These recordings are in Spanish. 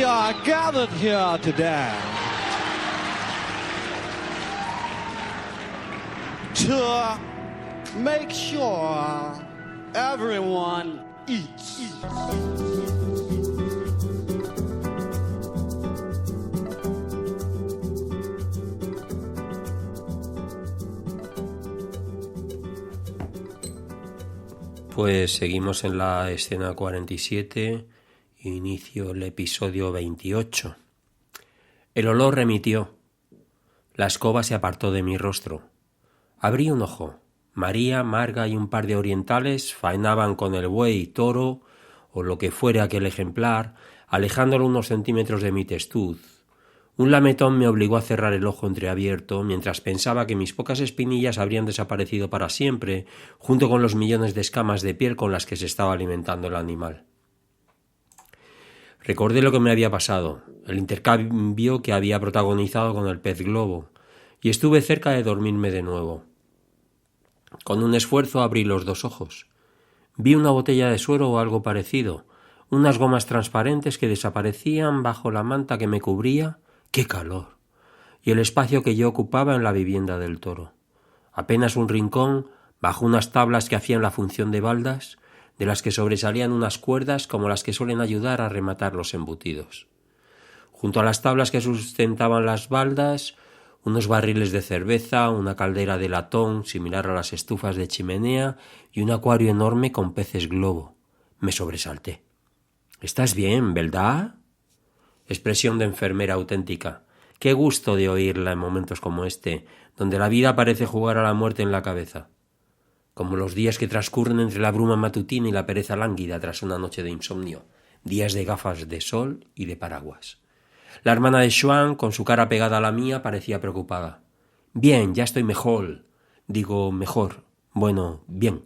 we are gathered here today to make sure everyone eats. Pues seguimos en la escena 47, inicio el episodio 28. El olor remitió. La escoba se apartó de mi rostro. Abrí un ojo. María, Marga y un par de orientales faenaban con el buey, toro o lo que fuere aquel ejemplar, alejándolo unos centímetros de mi testuz. Un lametón me obligó a cerrar el ojo entreabierto mientras pensaba que mis pocas espinillas habrían desaparecido para siempre, junto con los millones de escamas de piel con las que se estaba alimentando el animal. Recordé lo que me había pasado, el intercambio que había protagonizado con el pez globo, y estuve cerca de dormirme de nuevo. Con un esfuerzo abrí los dos ojos. Vi una botella de suero o algo parecido, unas gomas transparentes que desaparecían bajo la manta que me cubría. ¡Qué calor! Y el espacio que yo ocupaba en la vivienda del toro. Apenas un rincón, bajo unas tablas que hacían la función de baldas, de las que sobresalían unas cuerdas como las que suelen ayudar a rematar los embutidos. Junto a las tablas que sustentaban las baldas, unos barriles de cerveza, una caldera de latón similar a las estufas de chimenea y un acuario enorme con peces globo. Me sobresalté. «¿Estás bien, verdad?» Expresión de enfermera auténtica. Qué gusto de oírla en momentos como este, donde la vida parece jugar a la muerte en la cabeza. Como los días que transcurren entre la bruma matutina y la pereza lánguida tras una noche de insomnio, días de gafas de sol y de paraguas. La hermana de Xuan, con su cara pegada a la mía, parecía preocupada. «Bien, ya estoy mejor. Digo, mejor. Bueno, bien.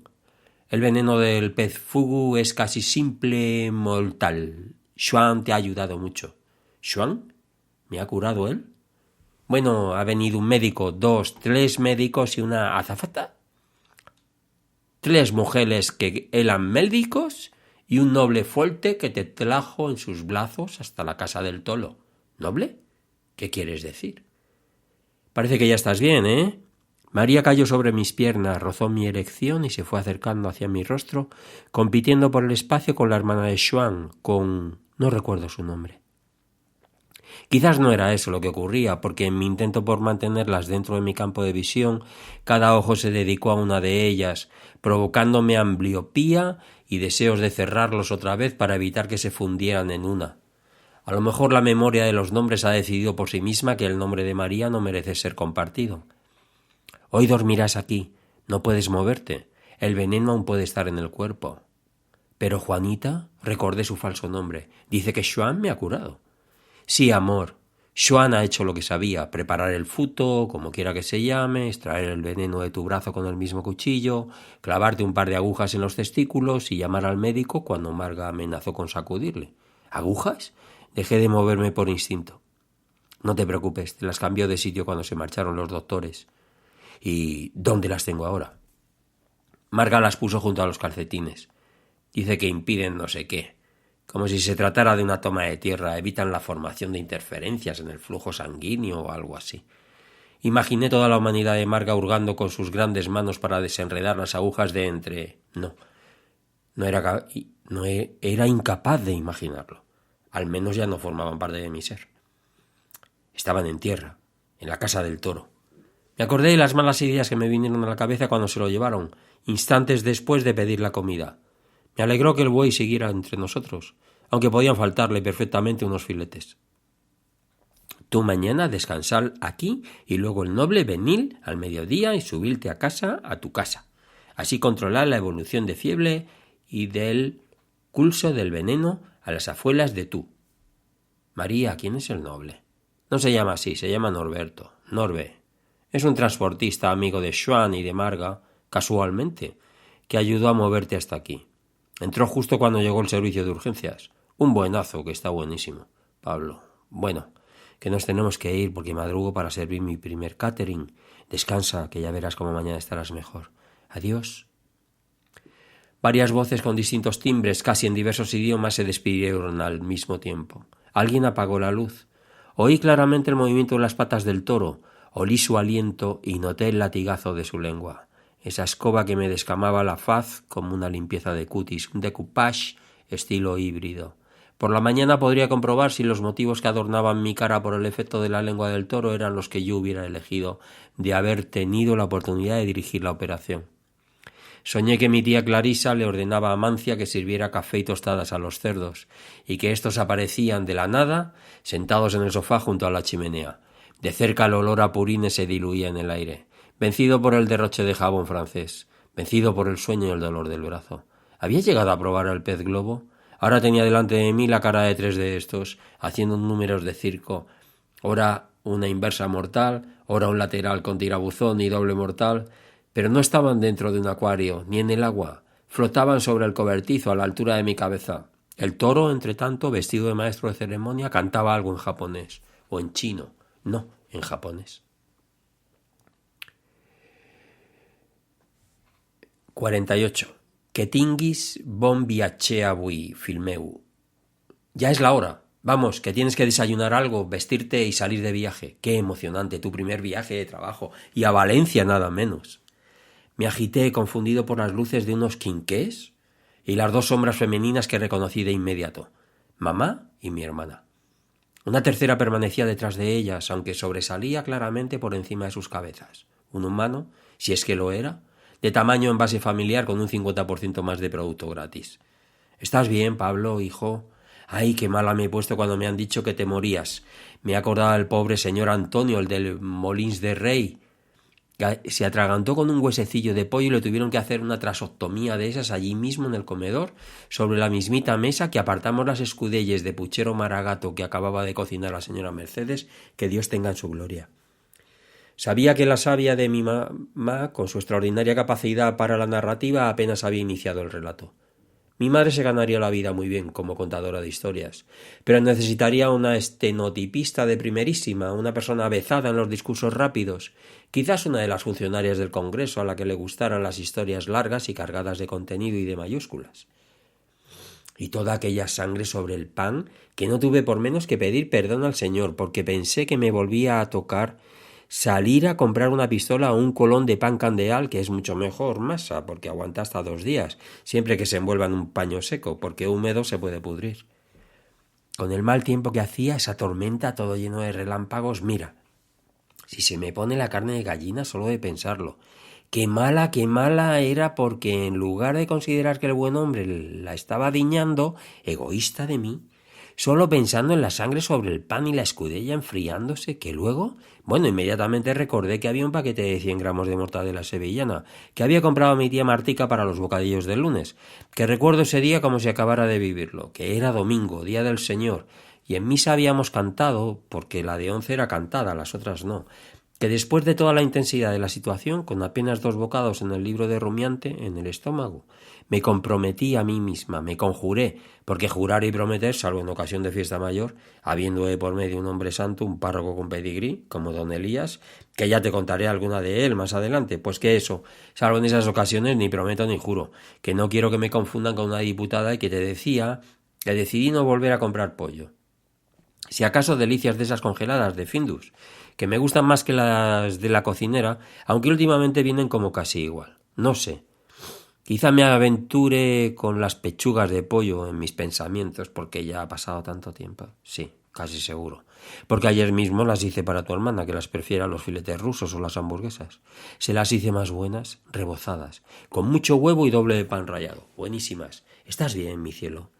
El veneno del pez fugu es casi simple mortal. Xuan te ha ayudado mucho». «¿Xuan? ¿Me ha curado él?» «Bueno, ha venido un médico, 2, 3 médicos y una azafata. 3 mujeres que eran médicos y un noble fuerte que te trajo en sus brazos hasta la casa del tolo». «¿Noble? ¿Qué quieres decir?» «Parece que ya estás bien, ¿eh?» María cayó sobre mis piernas, rozó mi erección y se fue acercando hacia mi rostro, compitiendo por el espacio con la hermana de Xuan, con... no recuerdo su nombre. Quizás no era eso lo que ocurría, porque en mi intento por mantenerlas dentro de mi campo de visión, cada ojo se dedicó a una de ellas, provocándome ambliopía y deseos de cerrarlos otra vez para evitar que se fundieran en una. A lo mejor la memoria de los nombres ha decidido por sí misma que el nombre de María no merece ser compartido. «Hoy dormirás aquí, no puedes moverte, el veneno aún puede estar en el cuerpo». «Pero Juanita», recordé su falso nombre, «dice que Xuan me ha curado». «Sí, amor, Xuan ha hecho lo que sabía, preparar el futo, como quiera que se llame, extraer el veneno de tu brazo con el mismo cuchillo, clavarte un par de agujas en los testículos y llamar al médico cuando Marga amenazó con sacudirle». «¿Agujas?» Dejé de moverme por instinto. «No te preocupes, te las cambió de sitio cuando se marcharon los doctores». «¿Y dónde las tengo ahora?» Marga las puso junto a los calcetines. Dice que impiden no sé qué. Como si se tratara de una toma de tierra, evitan la formación de interferencias en el flujo sanguíneo o algo así. Imaginé toda la humanidad de Marga hurgando con sus grandes manos para desenredar las agujas de entre... No era incapaz de imaginarlo. Al menos ya no formaban parte de mi ser. Estaban en tierra, en la casa del toro. Me acordé de las malas ideas que me vinieron a la cabeza cuando se lo llevaron, instantes después de pedir la comida. Me alegró que el buey siguiera entre nosotros, aunque podían faltarle perfectamente unos filetes. «Tú mañana descansar aquí y luego el noble venir al mediodía y subirte a tu casa. Así controlar la evolución de fiebre y del curso del veneno a las afueras de tú». «María, ¿quién es el noble?» «No se llama así, se llama Norberto. Norbe. Es un transportista amigo de Xuan y de Marga, casualmente, que ayudó a moverte hasta aquí. Entró justo cuando llegó el servicio de urgencias. Un buenazo que está buenísimo. Pablo, bueno, que nos tenemos que ir porque madrugo para servir mi primer catering. Descansa, que ya verás cómo mañana estarás mejor. Adiós». Varias voces con distintos timbres, casi en diversos idiomas, se despidieron al mismo tiempo. Alguien apagó la luz. Oí claramente el movimiento de las patas del toro, olí su aliento y noté el latigazo de su lengua. Esa escoba que me descamaba la faz como una limpieza de cutis, un decoupage estilo híbrido. Por la mañana podría comprobar si los motivos que adornaban mi cara por el efecto de la lengua del toro eran los que yo hubiera elegido de haber tenido la oportunidad de dirigir la operación. Soñé que mi tía Clarisa le ordenaba a Mancia que sirviera café y tostadas a los cerdos, y que éstos aparecían de la nada, sentados en el sofá junto a la chimenea. De cerca el olor a purines se diluía en el aire, vencido por el derroche de jabón francés, vencido por el sueño y el dolor del brazo. ¿Había llegado a probar el pez globo? Ahora tenía delante de mí la cara de 3 de estos, haciendo números de circo, ora una inversa mortal, ora un lateral con tirabuzón y doble mortal, pero no estaban dentro de un acuario, ni en el agua, flotaban sobre el cobertizo a la altura de mi cabeza. El toro, entre tanto, vestido de maestro de ceremonia, cantaba algo en japonés, o en chino, no, en japonés. 48. Que tinguis bon viatge avui, fill meu. Ya es la hora. Vamos, que tienes que desayunar algo, vestirte y salir de viaje. Qué emocionante, tu primer viaje de trabajo. Y a Valencia nada menos. Me agité, confundido por las luces de unos quinqués y las 2 sombras femeninas que reconocí de inmediato. Mamá y mi hermana. Una tercera permanecía detrás de ellas, aunque sobresalía claramente por encima de sus cabezas. Un humano, si es que lo era, de tamaño envase familiar con un 50% más de producto gratis. ¿Estás bien, Pablo, hijo? Ay, qué mala me he puesto cuando me han dicho que te morías. Me he acordado del pobre señor Antonio, el del Molins de Rey. Se atragantó con un huesecillo de pollo y le tuvieron que hacer una trasoctomía de esas allí mismo en el comedor, sobre la mismita mesa que apartamos las escudelles de puchero maragato que acababa de cocinar la señora Mercedes, que Dios tenga en su gloria. Sabía que la savia de mi mamá, con su extraordinaria capacidad para la narrativa, apenas había iniciado el relato. Mi madre se ganaría la vida muy bien como contadora de historias, pero necesitaría una estenotipista de primerísima, una persona avezada en los discursos rápidos, quizás una de las funcionarias del Congreso a la que le gustaran las historias largas y cargadas de contenido y de mayúsculas. Y toda aquella sangre sobre el pan que no tuve por menos que pedir perdón al Señor, porque pensé que me volvía a tocar salir a comprar una pistola o un colón de pan candeal, que es mucho mejor masa, porque aguanta hasta 2 días, siempre que se envuelva en un paño seco, porque húmedo se puede pudrir. Con el mal tiempo que hacía, esa tormenta, todo lleno de relámpagos, mira, si se me pone la carne de gallina solo de pensarlo. Qué mala era, porque en lugar de considerar que el buen hombre la estaba diñando, egoísta de mí, solo pensando en la sangre sobre el pan y la escudella enfriándose, que luego, inmediatamente recordé que había un paquete de 100 gramos de mortadela sevillana, que había comprado mi tía Martica para los bocadillos del lunes, que recuerdo ese día como si acabara de vivirlo, que era domingo, día del Señor, y en misa habíamos cantado, porque la de 11 era cantada, las otras no, que después de toda la intensidad de la situación, con apenas 2 bocados en el libro de rumiante en el estómago, me comprometí a mí misma, me conjuré, porque jurar y prometer, salvo en ocasión de fiesta mayor, habiendo de por medio un hombre santo, un párroco con pedigrí, como don Elías, que ya te contaré alguna de él más adelante, pues que eso, salvo en esas ocasiones, ni prometo ni juro, que no quiero que me confundan con una diputada y que te decía que decidí no volver a comprar pollo. Si acaso delicias de esas congeladas de Findus, que me gustan más que las de la cocinera, aunque últimamente vienen como casi igual. No sé. Quizá me aventure con las pechugas de pollo en mis pensamientos, porque ya ha pasado tanto tiempo. Sí, casi seguro. Porque ayer mismo las hice para tu hermana, que las prefiere a los filetes rusos o las hamburguesas. Se las hice más buenas, rebozadas, con mucho huevo y doble de pan rallado. Buenísimas. ¿Estás bien, mi cielo?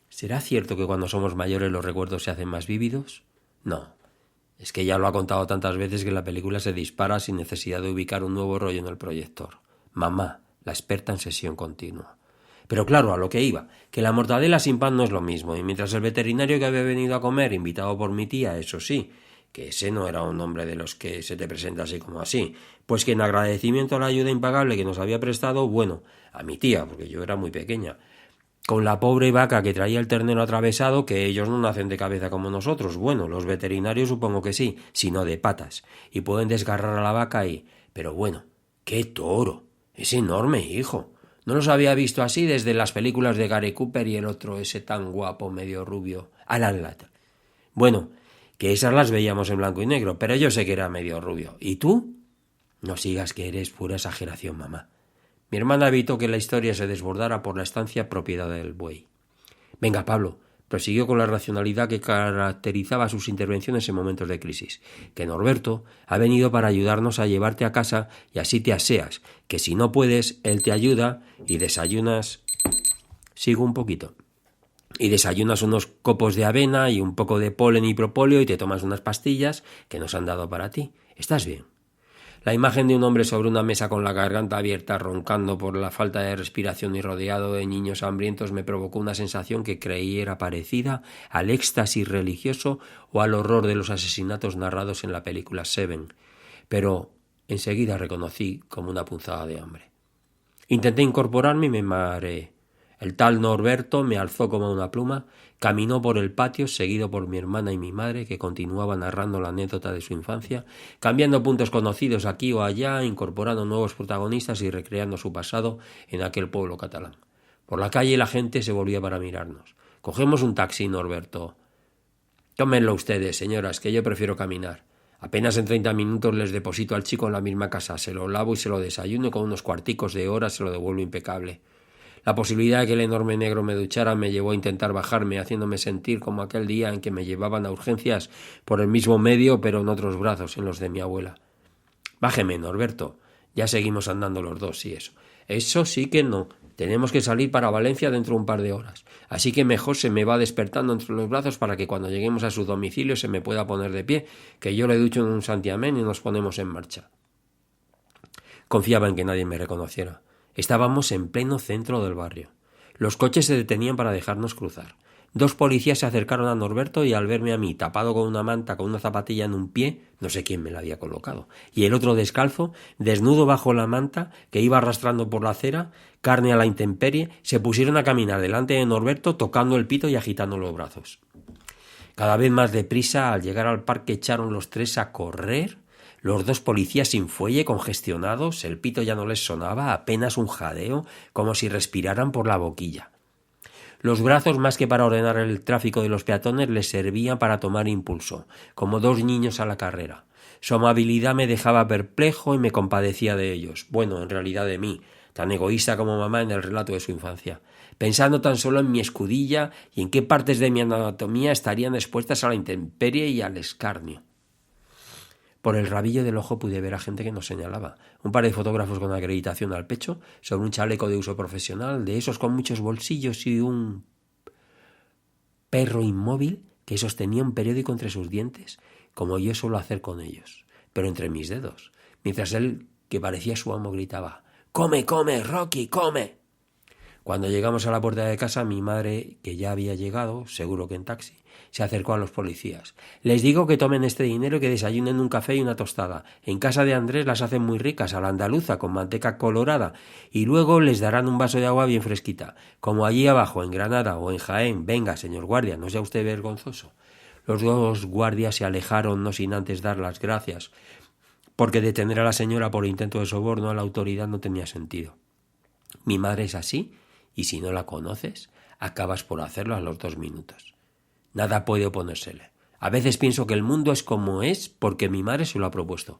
¿Será cierto que cuando somos mayores los recuerdos se hacen más vívidos? No. Es que ya lo ha contado tantas veces que la película se dispara sin necesidad de ubicar un nuevo rollo en el proyector. Mamá, la experta en sesión continua. Pero claro, a lo que iba, que la mortadela sin pan no es lo mismo, y mientras el veterinario que había venido a comer, invitado por mi tía, eso sí, que ese no era un hombre de los que se te presenta así como así, pues que en agradecimiento a la ayuda impagable que nos había prestado, a mi tía, porque yo era muy pequeña, con la pobre vaca que traía el ternero atravesado, que ellos no nacen de cabeza como nosotros, los veterinarios supongo que sí, sino de patas, y pueden desgarrar a la vaca y... Pero ¡qué toro! Es enorme, hijo. No los había visto así desde las películas de Gary Cooper y el otro ese tan guapo, medio rubio. Alan Ladd. Bueno, que esas las veíamos en blanco y negro, pero yo sé que era medio rubio. ¿Y tú? No sigas que eres pura exageración, mamá. Mi hermana evitó que la historia se desbordara por la estancia propiedad del buey. Venga, Pablo, prosiguió con la racionalidad que caracterizaba sus intervenciones en momentos de crisis, que Norberto ha venido para ayudarnos a llevarte a casa y así te aseas, que si no puedes, él te ayuda y desayunas... Sigo un poquito. Y desayunas unos copos de avena y un poco de polen y propóleo y te tomas unas pastillas que nos han dado para ti. ¿Estás bien? La imagen de un hombre sobre una mesa con la garganta abierta, roncando por la falta de respiración y rodeado de niños hambrientos me provocó una sensación que creí era parecida al éxtasis religioso o al horror de los asesinatos narrados en la película Seven, pero enseguida reconocí como una punzada de hambre. Intenté incorporarme y me mareé. El tal Norberto me alzó como una pluma, caminó por el patio seguido por mi hermana y mi madre, que continuaba narrando la anécdota de su infancia, cambiando puntos conocidos aquí o allá, incorporando nuevos protagonistas y recreando su pasado en aquel pueblo catalán. Por la calle la gente se volvía para mirarnos. «Cogemos un taxi, Norberto». «Tómenlo ustedes, señoras, que yo prefiero caminar. Apenas en 30 minutos les deposito al chico en la misma casa, se lo lavo y se lo desayuno y con unos cuarticos de hora se lo devuelvo impecable». La posibilidad de que el enorme negro me duchara me llevó a intentar bajarme, haciéndome sentir como aquel día en que me llevaban a urgencias por el mismo medio, pero en otros brazos, en los de mi abuela. «Bájeme, Norberto. Ya seguimos andando los dos, y eso». «Eso sí que no. Tenemos que salir para Valencia dentro de un par de horas. Así que mejor se me va despertando entre los brazos para que cuando lleguemos a su domicilio se me pueda poner de pie, que yo le ducho en un santiamén y nos ponemos en marcha». Confiaba en que nadie me reconociera. Estábamos en pleno centro del barrio. Los coches se detenían para dejarnos cruzar. 2 policías se acercaron a Norberto y al verme a mí tapado con una manta con una zapatilla en un pie, no sé quién me la había colocado, y el otro descalzo, desnudo bajo la manta que iba arrastrando por la acera, carne a la intemperie, se pusieron a caminar delante de Norberto tocando el pito y agitando los brazos. Cada vez más deprisa, al llegar al parque echaron los 3 a correr. Los 2 policías sin fuelle, congestionados, el pito ya no les sonaba, apenas un jadeo, como si respiraran por la boquilla. Los brazos, más que para ordenar el tráfico de los peatones, les servían para tomar impulso, como 2 niños a la carrera. Su amabilidad me dejaba perplejo y me compadecía de ellos, bueno, en realidad de mí, tan egoísta como mamá en el relato de su infancia, pensando tan solo en mi escudilla y en qué partes de mi anatomía estarían expuestas a la intemperie y al escarnio. Por el rabillo del ojo pude ver a gente que nos señalaba. Un par de fotógrafos con acreditación al pecho, sobre un chaleco de uso profesional, de esos con muchos bolsillos y un perro inmóvil que sostenía un periódico entre sus dientes, como yo suelo hacer con ellos, pero entre mis dedos, mientras él, que parecía su amo, gritaba: «¡Come, come, Rocky, come!». Cuando llegamos a la puerta de casa, mi madre, que ya había llegado, seguro que en taxi, se acercó a los policías. «Les digo que tomen este dinero y que desayunen un café y una tostada. En casa de Andrés las hacen muy ricas, a la andaluza, con manteca colorada, y luego les darán un vaso de agua bien fresquita, como allí abajo, en Granada o en Jaén. Venga, señor guardia, no sea usted vergonzoso». Los 2 guardias se alejaron, no sin antes dar las gracias, porque detener a la señora por intento de soborno a la autoridad no tenía sentido. Mi madre es así, y si no la conoces, acabas por hacerlo a los 2 minutos. Nada puede oponérsele. A veces pienso que el mundo es como es porque mi madre se lo ha propuesto.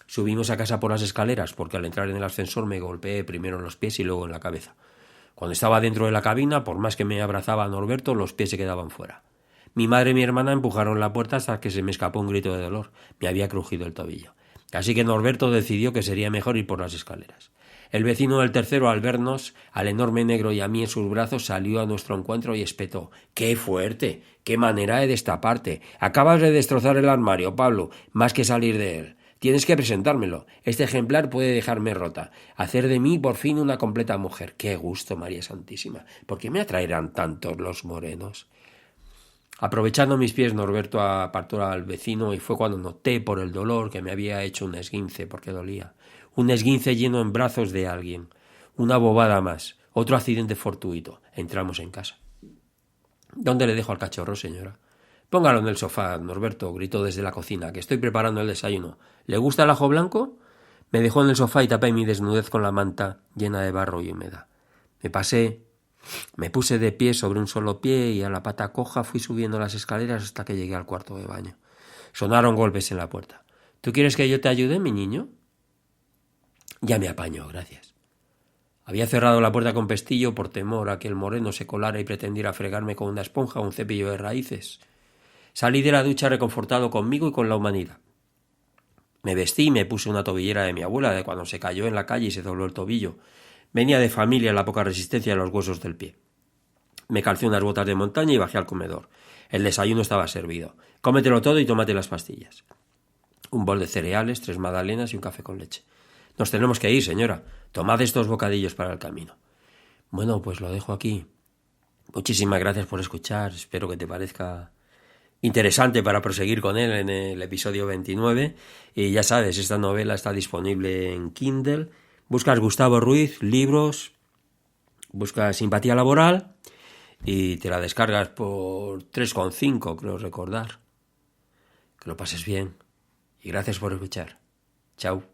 Subimos a casa por las escaleras porque al entrar en el ascensor me golpeé primero en los pies y luego en la cabeza. Cuando estaba dentro de la cabina, por más que me abrazaba a Norberto, los pies se quedaban fuera. Mi madre y mi hermana empujaron la puerta hasta que se me escapó un grito de dolor. Me había crujido el tobillo. Así que Norberto decidió que sería mejor ir por las escaleras. El vecino del tercero, al vernos, al enorme negro y a mí en sus brazos, salió a nuestro encuentro y espetó: «¡Qué fuerte! ¡Qué manera de destaparte! Acabas de destrozar el armario, Pablo, más que salir de él. Tienes que presentármelo. Este ejemplar puede dejarme rota. Hacer de mí, por fin, una completa mujer. ¡Qué gusto, María Santísima! ¿Por qué me atraerán tantos los morenos?». Aprovechando mis pies, Norberto apartó al vecino y fue cuando noté por el dolor que me había hecho un esguince, porque dolía. Un esguince lleno en brazos de alguien. Una bobada más. Otro accidente fortuito. Entramos en casa. «¿Dónde le dejo al cachorro, señora?» «Póngalo en el sofá, Norberto», gritó desde la cocina, «que estoy preparando el desayuno». «¿Le gusta el ajo blanco?». Me dejó en el sofá y tapé mi desnudez con la manta llena de barro y humedad. Me pasé Me puse de pie sobre un solo pie y a la pata coja fui subiendo las escaleras hasta que llegué al cuarto de baño. Sonaron golpes en la puerta. ¿Tú quieres que yo te ayude, mi niño? Ya me apaño, gracias. Había cerrado la puerta con pestillo por temor a que el moreno se colara y pretendiera fregarme con una esponja o un cepillo de raíces. Salí de la ducha reconfortado conmigo y con la humanidad. Me vestí y me puse una tobillera de mi abuela de cuando se cayó en la calle y se dobló el tobillo. Venía de familia la poca resistencia de los huesos del pie. Me calcé unas botas de montaña y bajé al comedor. El desayuno estaba servido. Cómetelo todo y tómate las pastillas. Un bol de cereales, 3 magdalenas y un café con leche. Nos tenemos que ir, señora. Tomad estos bocadillos para el camino. Bueno, pues lo dejo aquí. Muchísimas gracias por escuchar. Espero que te parezca interesante para proseguir con él en el episodio 29. Y ya sabes, esta novela está disponible en Kindle. Buscas Gustavo Ruiz, libros, buscas Simpatía Laboral y te la descargas por 3,5, creo recordar. Que lo pases bien y gracias por escuchar. Chao.